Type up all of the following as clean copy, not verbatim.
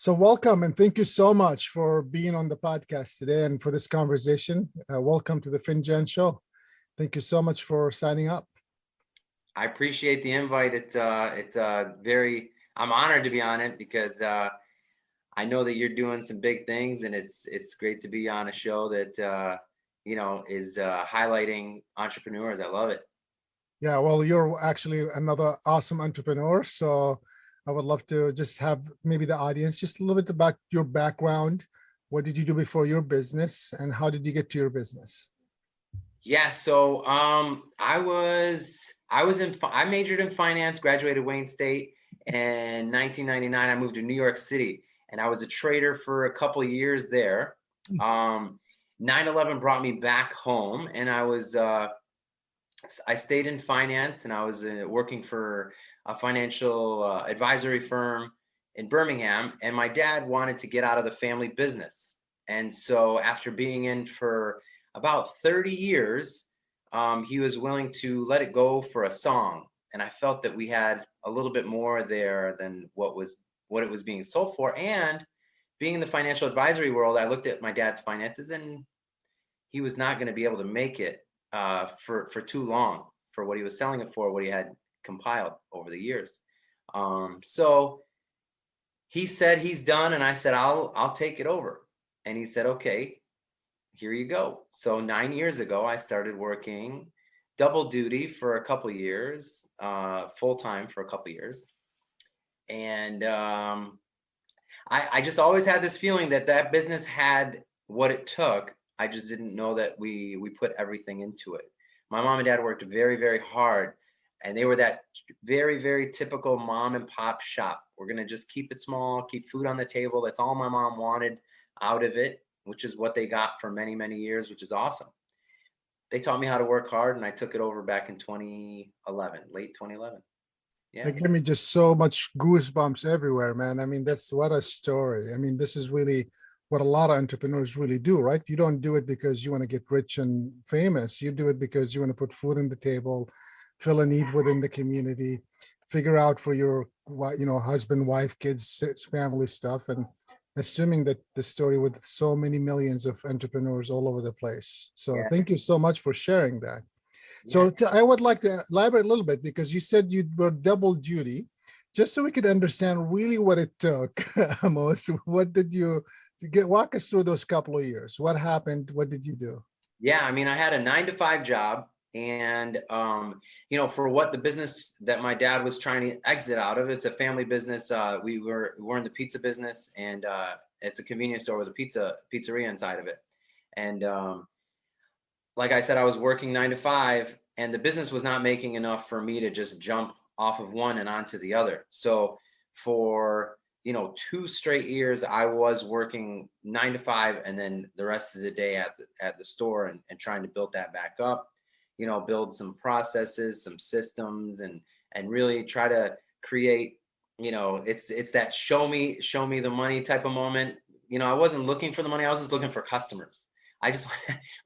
So welcome and thank you so much for being on the podcast today and for this conversation. Welcome to the FinGen Show. Thank you so much for signing up. I appreciate the invite. I'm honored to be on it because I know that you're doing some big things, and it's great to be on a show that is highlighting entrepreneurs. I love it. Yeah, well, you're actually another awesome entrepreneur. So I would love to just have maybe the audience just a little bit about your background. What did you do before your business and how did you get to your business? Yeah, so I majored in finance, graduated Wayne State, and 1999 I moved to New York City, and I was a trader for a couple of years there. 9/11 brought me back home, and I stayed in finance, and I was working for a financial advisory firm in Birmingham, and my dad wanted to get out of the family business. And so after being in for about 30 years, he was willing to let it go for a song. And I felt that we had a little bit more there than what it was being sold for. And being in the financial advisory world, I looked at my dad's finances, and he was not going to be able to make it for too long for what he was selling it for, what he had compiled over the years. So he said he's done, and I said I'll take it over. And he said, okay, here you go. So 9 years ago, I started working double duty for a couple of years, full time for a couple of years, and I just always had this feeling that business had what it took. I just didn't know that we put everything into it. My mom and dad worked very, very hard, and they were that very, very typical mom and pop shop. We're going to just keep it small, keep food on the table. That's all my mom wanted out of it, which is what they got for many, many years, which is awesome. They taught me how to work hard, and I took it over back in 2011, late 2011. Yeah. It gave me just so much goosebumps everywhere, man. I mean, that's what a story. I mean, this is really what a lot of entrepreneurs really do, right? You don't do it because you want to get rich and famous. You do it because you want to put food on the table, fill a need within the community, figure out for your, husband, wife, kids, family stuff. And assuming that the story with so many millions of entrepreneurs all over the place. So Thank you so much for sharing that. So I would like to elaborate a little bit because you said you were double duty, just so we could understand really what it took. Amos, what did you walk us through those couple of years? What happened? What did you do? Yeah, I mean, I had a 9-to-5 job, and for what the business that my dad was trying to exit out of, it's a family business. We're in the pizza business, and it's a convenience store with a pizzeria inside of it. And like I said, I was working 9 to 5, and the business was not making enough for me to just jump off of one and onto the other. So for 2 straight years, I was working 9 to 5, and then the rest of the day at the store and trying to build that back up. Build some processes, some systems, and really try to create. It's that show me the money type of moment. I wasn't looking for the money; I was just looking for customers.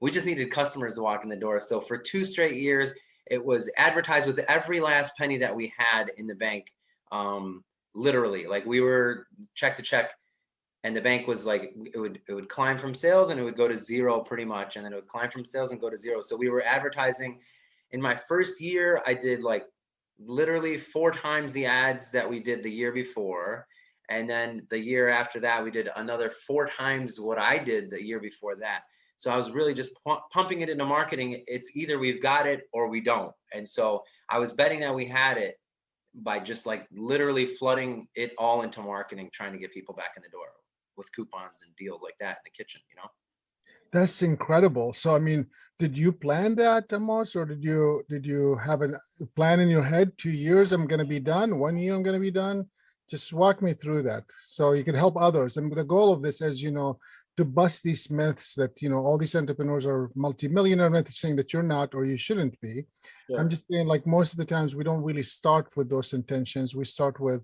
We just needed customers to walk in the door. So for 2 straight years, it was advertised with every last penny that we had in the bank. Literally, like we were check to check, and the bank was like, it would climb from sales and it would go to zero pretty much. And then it would climb from sales and go to zero. So we were advertising. In my first year, I did like literally 4 times the ads that we did the year before. And then the year after that, we did another 4 times what I did the year before that. So I was really just pumping it into marketing. It's either we've got it or we don't. And so I was betting that we had it by just like literally flooding it all into marketing, trying to get people back in the door with coupons and deals like that in the kitchen, That's incredible. So, I mean, did you plan that, Amos, or did you have a plan in your head? 2 years, I'm going to be done. 1 year, I'm going to be done. Just walk me through that so you can help others. And the goal of this, as you know, to bust these myths that, all these entrepreneurs are multimillionaire. I'm not saying that you're not or you shouldn't be. Sure. I'm just saying, like, most of the times we don't really start with those intentions. We start with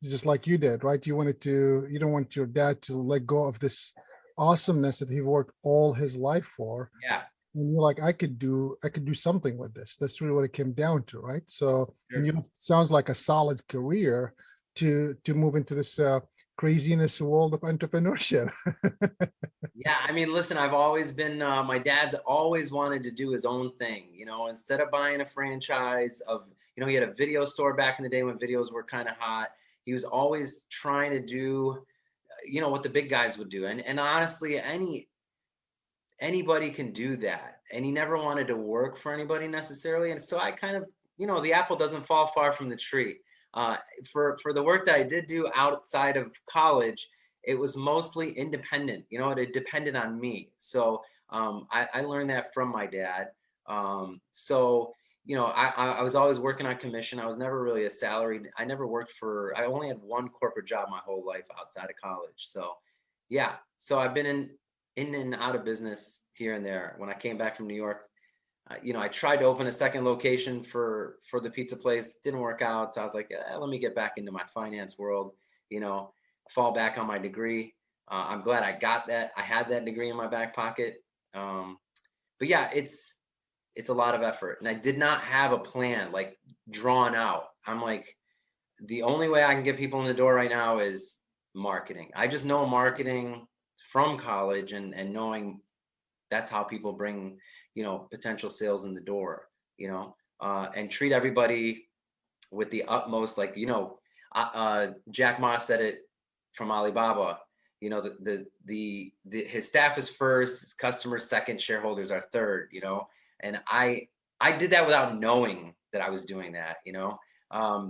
just like you did, right? You don't want your dad to let go of this awesomeness that he worked all his life for. Yeah. And you're like, I could do something with this. That's really what it came down to, right? So, sure. And sounds like a solid career. to move into this craziness world of entrepreneurship? Yeah, I mean, listen, I've always been, my dad's always wanted to do his own thing, instead of buying a franchise of, he had a video store back in the day when videos were kind of hot. He was always trying to do, what the big guys would do. And honestly, anybody can do that. And he never wanted to work for anybody necessarily. And so I kind of, the apple doesn't fall far from the tree. For the work that I did do outside of college, it was mostly independent. It depended on me. So I learned that from my dad. So I was always working on commission. I was never really a salaried. I never worked for. I only had one corporate job my whole life outside of college. So yeah. So I've been in and out of business here and there. When I came back from New York, I tried to open a second location for the pizza place. Didn't work out. So I was like, let me get back into my finance world, fall back on my degree. I'm glad I got that. I had that degree in my back pocket. But yeah, it's a lot of effort. And I did not have a plan like drawn out. I'm like, the only way I can get people in the door right now is marketing. I just know marketing from college and knowing that's how people bring, potential sales in the door, and treat everybody with the utmost, like, Jack Ma said it from Alibaba, his staff is first, his customers second, shareholders are third, and I did that without knowing that I was doing that,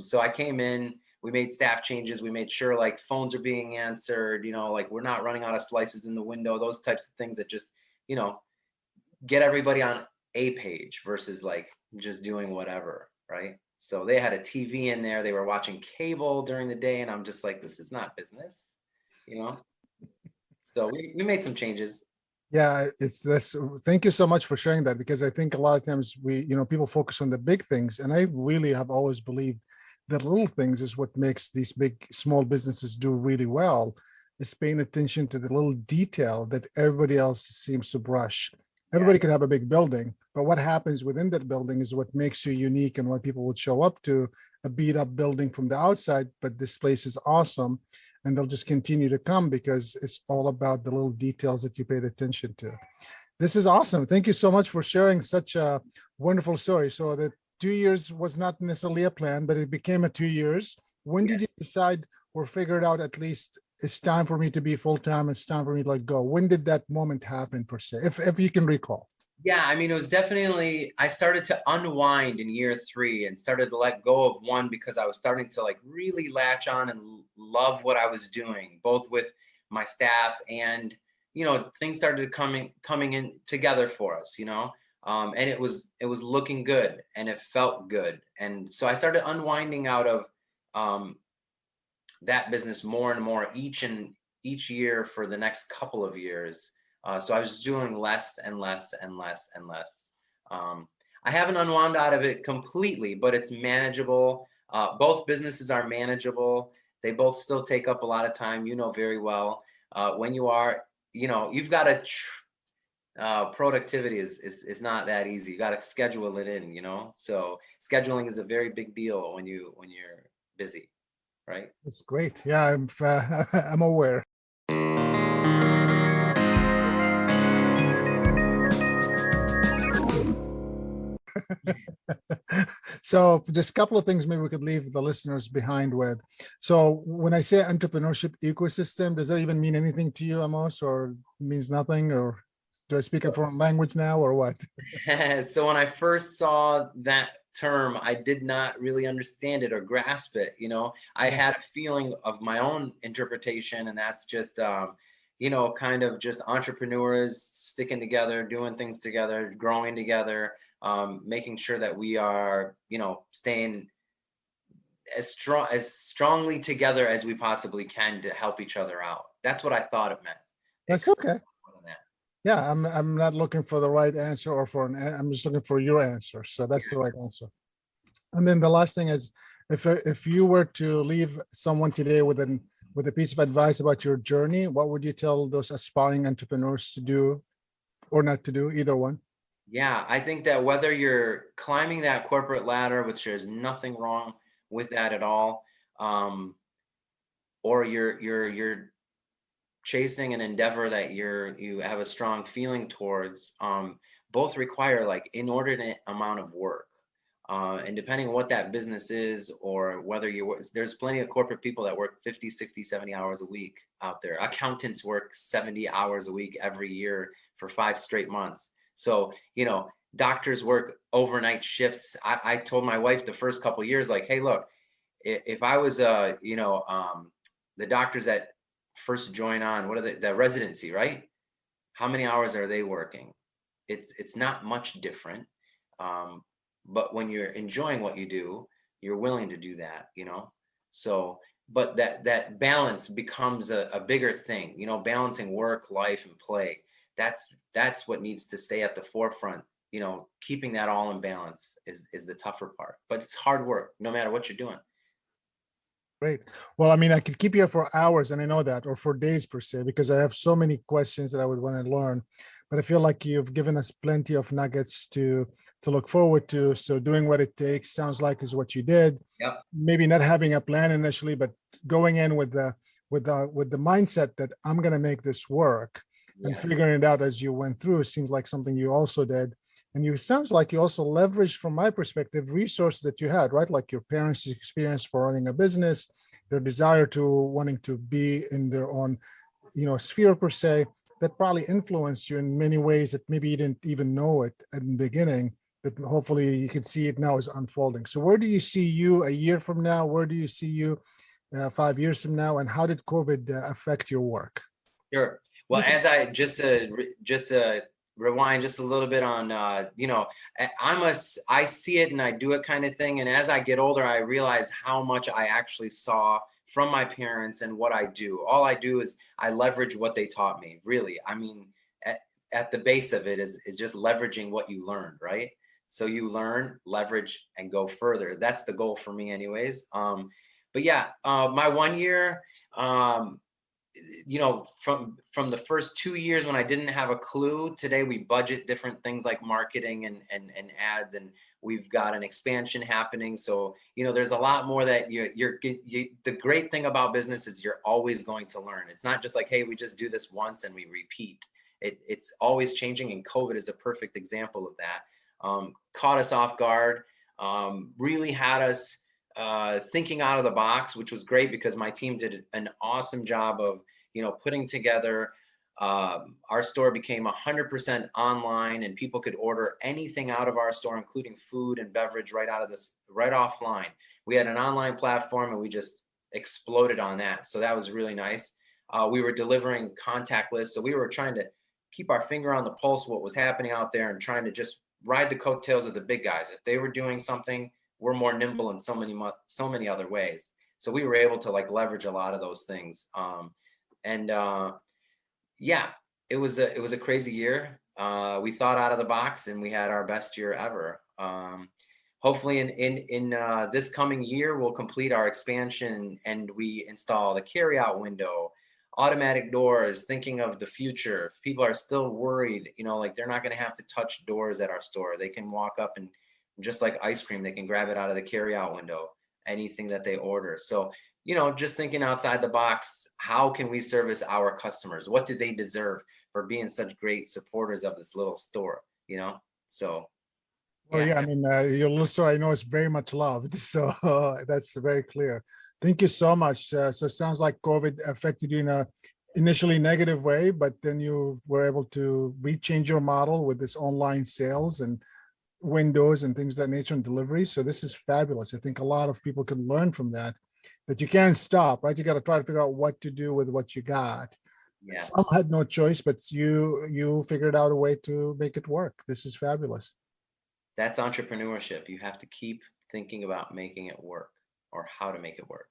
so I came in, we made staff changes, we made sure like phones are being answered, like we're not running out of slices in the window, those types of things that just, get everybody on a page versus like just doing whatever, right? So they had a TV in there, they were watching cable during the day, and I'm just like, this is not business, you know? So we made some changes. Yeah, it's this. Thank you so much for sharing that, because I think a lot of times people focus on the big things, and I really have always believed that little things is what makes these big small businesses do really well, is paying attention to the little detail that everybody else seems to brush. Everybody could have a big building, but what happens within that building is what makes you unique, and why people would show up to a beat up building from the outside, but this place is awesome, and they'll just continue to come because it's all about the little details that you paid attention to. This is awesome. Thank you so much for sharing such a wonderful story. So the 2 years was not necessarily a plan, but it became a 2 years. When did you decide or figure it out, at least it's time for me to be full-time, it's time for me to let go? When did that moment happen, per se, if you can recall? Yeah, I mean, it was definitely, I started to unwind in year 3 and started to let go of one because I was starting to like really latch on and love what I was doing, both with my staff and, things started coming in together for us, and it was looking good and it felt good. And so I started unwinding out of that business more and more each year for the next couple of years. So I was just doing less and less and less and less. I haven't unwound out of it completely, but it's manageable. Both businesses are manageable. They both still take up a lot of time, very well. When you are, you've got to, productivity is not that easy. You got to schedule it in, So scheduling is a very big deal when you're busy, right? It's great. Yeah, I'm aware. So just a couple of things maybe we could leave the listeners behind with. So when I say entrepreneurship ecosystem, does that even mean anything to you, Amos, or means nothing? Or do I speak a foreign language now, or what? So when I first saw that term, I did not really understand it or grasp it. I had a feeling of my own interpretation, and that's just, kind of just entrepreneurs sticking together, doing things together, growing together, making sure that we are, staying as strongly together as we possibly can to help each other out. That's what I thought it meant. That's okay. Yeah, I'm not looking for the right answer or I'm just looking for your answer. So that's the right answer. And then the last thing is, if you were to leave someone today with a piece of advice about your journey, what would you tell those aspiring entrepreneurs to do or not to do, either one? Yeah, I think that whether you're climbing that corporate ladder, which there's nothing wrong with that at all, or you're chasing an endeavor that you have a strong feeling towards, both require like inordinate amount of work. And depending on what that business is, or whether there's plenty of corporate people that work 50, 60, 70 hours a week out there. Accountants work 70 hours a week every year for 5 straight months. So, doctors work overnight shifts. I told my wife the first couple of years, like, hey, look, if I was, the doctors that first join on, what are the residency, right? How many hours are they working? It's not much different. But when you're enjoying what you do, you're willing to do that, So, but that balance becomes a bigger thing, balancing work, life, and play. That's what needs to stay at the forefront. Keeping that all in balance is the tougher part, but it's hard work no matter what you're doing. Great. Well, I mean, I could keep you here for hours, and I know that, or for days per se, because I have so many questions that I would want to learn. But I feel like you've given us plenty of nuggets to look forward to. So doing what it takes sounds like is what you did. Yep. Maybe not having a plan initially, but going in with the mindset that I'm going to make this work, and Yeah. figuring it out as you went through seems like something you also did. And you sounds like you also leveraged, from my perspective, resources that you had, right? Like your parents' experience for running a business, their desire to wanting to be in their own, sphere per se, that probably influenced you in many ways that maybe you didn't even know it in the beginning, that hopefully you can see it now is unfolding. So where do you see you a year from now? Where do you see you 5 years from now? And how did COVID affect your work? Sure. Well, as I just rewind just a little bit on, I see it and I do it kind of thing. And as I get older, I realize how much I actually saw from my parents and what I do. All I do is I leverage what they taught me. Really, I mean, at the base of it is just leveraging what you learned, right? So you learn, leverage, and go further. That's the goal for me, anyways. But yeah, my 1 year. From the first 2 years when I didn't have a clue, today we budget different things like marketing and ads, and we've got an expansion happening. So, there's a lot more that the great thing about business is you're always going to learn. It's not just like, hey, we just do this once and we repeat. It's always changing, and COVID is a perfect example of that. Caught us off guard, really had us thinking out of the box, which was great because my team did an awesome job of, putting together. Our store became 100% online, and people could order anything out of our store, including food and beverage, right offline. We had an online platform, and we just exploded on that. So that was really nice. We were delivering contactless, so we were trying to keep our finger on the pulse of what was happening out there and trying to just ride the coattails of the big guys. If they were doing something, we're more nimble in so many other ways. So we were able to like leverage a lot of those things. Yeah, it was a crazy year. We thought out of the box, and we had our best year ever. Hopefully in this coming year, we'll complete our expansion, and we install the carryout window, automatic doors, thinking of the future. If people are still worried, like they're not going to have to touch doors at our store. They can walk up, and just like ice cream, they can grab it out of the carryout window, anything that they order. So, just thinking outside the box, how can we service our customers? What do they deserve for being such great supporters of this little store, So, Well, yeah. yeah, I mean, your little store, I know it's very much loved. So that's very clear. Thank you so much. So it sounds like COVID affected you in a initially negative way, but then you were able to rechange your model with this online sales and windows and things of that nature and delivery. So this is fabulous. I think a lot of people can learn from that you can't stop, right? You got to try to figure out what to do with what you got. Yeah. Some had no choice, but you figured out a way to make it work. This is fabulous. That's entrepreneurship. You have to keep thinking about making it work, or how to make it work.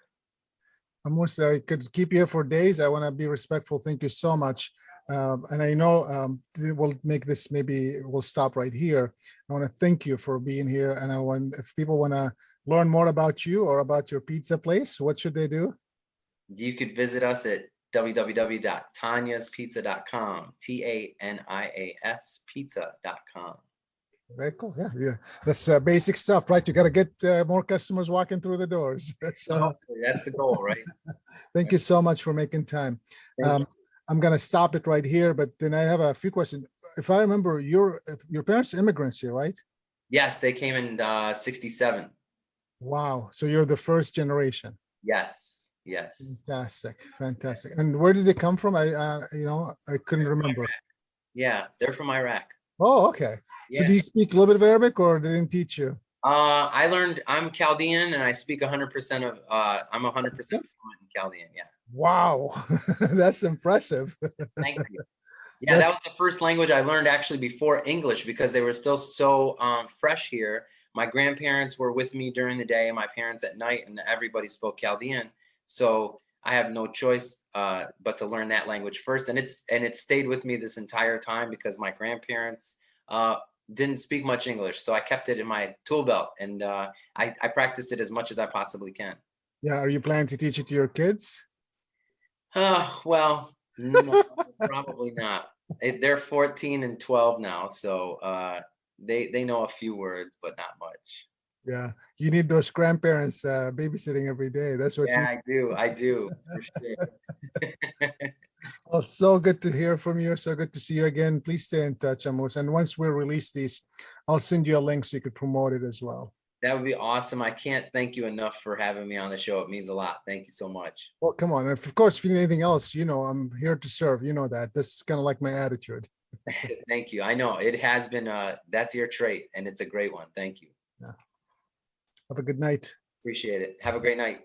Amos, I could keep you here for days. I want to be respectful. Thank you so much. And I know we'll make this, maybe we'll stop right here. I want to thank you for being here. And if people want to learn more about you or about your pizza place, what should they do? You could visit us at www.tanyaspizza.com, TANIAS pizza.com. Very cool. Yeah, yeah. That's basic stuff, right? You got to get more customers walking through the doors. So Hopefully, that's the goal, right? thank you so much for making time. Thank you. I'm gonna stop it right here, but then I have a few questions. If I remember, your parents immigrants here, right? Yes, they came in 67. Wow. So you're the first generation. Yes, yes. Fantastic, fantastic. And where did they come from? I couldn't remember. Yeah, they're from Iraq. Oh, okay. So Yeah. do you speak a little bit of Arabic, or they didn't teach you? I'm Chaldean and I speak 100% I'm 100% fluent in Chaldean. Yeah. Wow, that's impressive. Thank you. Yeah, that That's was the first language I learned actually before English because they were still so fresh here. My grandparents were with me during the day and my parents at night, and everybody spoke Chaldean. So I have no choice but to learn that language first. And it stayed with me this entire time because my grandparents didn't speak much English. So I kept it in my tool belt, and I practiced it as much as I possibly can. yeah. Are you planning to teach it to your kids? Well, no, probably not. They're 14 and 12 now, so they know a few words, but not much. Yeah, you need those grandparents babysitting every day. That's what Yeah, you. I do for sure. Well, so good to hear from you. So good to see you again. Please stay in touch, Amos. And once we release these, I'll send you a link so you could promote it as well. That would be awesome. I can't thank you enough for having me on the show. It means a lot. Thank you so much. Well, come on. And of course, if you need anything else, I'm here to serve. You know that. This is kind of like my attitude. Thank you. I know it has been that's your trait and it's a great one. Thank you. Yeah. Have a good night. Appreciate it. Have a great night.